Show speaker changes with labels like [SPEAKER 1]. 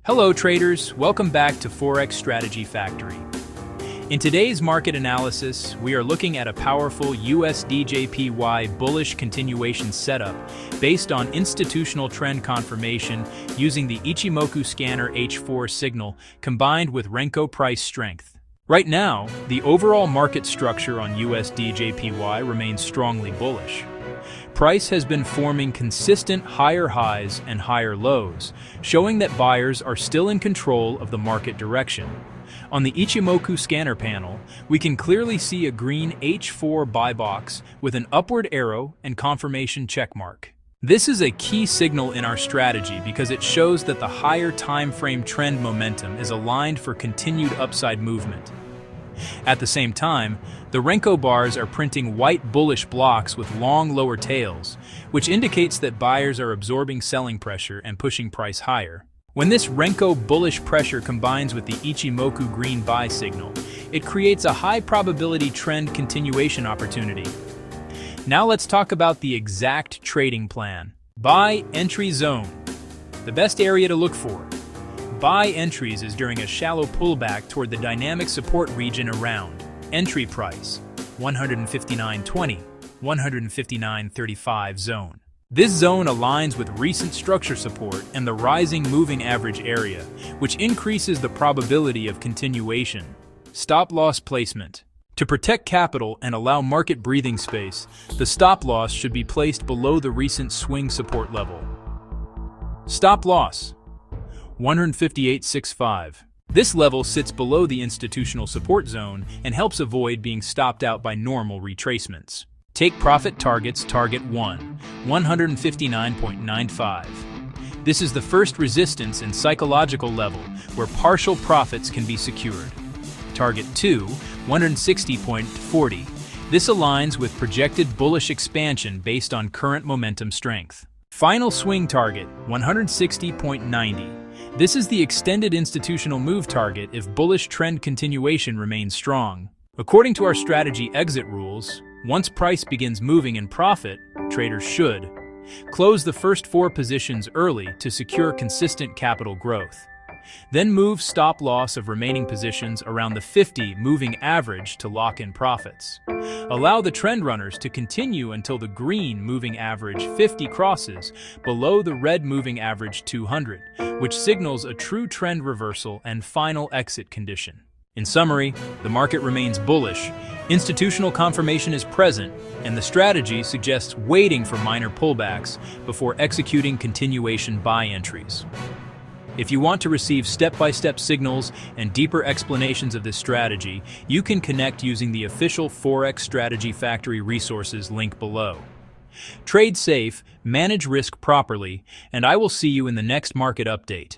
[SPEAKER 1] Hello traders, welcome back to Forex Strategy Factory. In today's market analysis, we are looking at a powerful USDJPY bullish continuation setup based on institutional trend confirmation using the Ichimoku scanner H4 signal combined with Renko price strength. Right now, the overall market structure on USDJPY remains strongly bullish. Price has been forming consistent higher highs and higher lows, showing that buyers are still in control of the market direction. On the Ichimoku scanner panel, we can clearly see a green H4 buy box with an upward arrow and confirmation checkmark. This is a key signal in our strategy because it shows that the higher time frame trend momentum is aligned for continued upside movement. At the same time, the Renko bars are printing white bullish blocks with long lower tails, which indicates that buyers are absorbing selling pressure and pushing price higher. When this Renko bullish pressure combines with the Ichimoku green buy signal, it creates a high probability trend continuation opportunity. Now let's talk about the exact trading plan. Buy entry zone. The best area to look for. Buy entries is during a shallow pullback toward the dynamic support region around entry price 159.20, 159.35 zone. This zone aligns with recent structure support and the rising moving average area, which increases the probability of continuation. Stop loss placement. To protect capital and allow market breathing space, the stop loss should be placed below the recent swing support level. Stop loss 158.65. This level sits below the institutional support zone and helps avoid being stopped out by normal retracements. Take profit targets. Target 1, 159.95. This is the first resistance and psychological level where partial profits can be secured. Target 2, 160.40. This aligns with projected bullish expansion based on current momentum strength. Final swing target, 160.90. This is the extended institutional move target if bullish trend continuation remains strong. According to our strategy exit rules, once price begins moving in profit, traders should close the first 4 positions early to secure consistent capital growth. Then move stop loss of remaining positions around the 50 moving average to lock in profits. Allow the trend runners to continue until the green moving average 50 crosses below the red moving average 200, which signals a true trend reversal and final exit condition. In summary, the market remains bullish, institutional confirmation is present, and the strategy suggests waiting for minor pullbacks before executing continuation buy entries. If you want to receive step-by-step signals and deeper explanations of this strategy, you can connect using the official Forex Strategy Factory resources link below. Trade safe, manage risk properly, and I will see you in the next market update.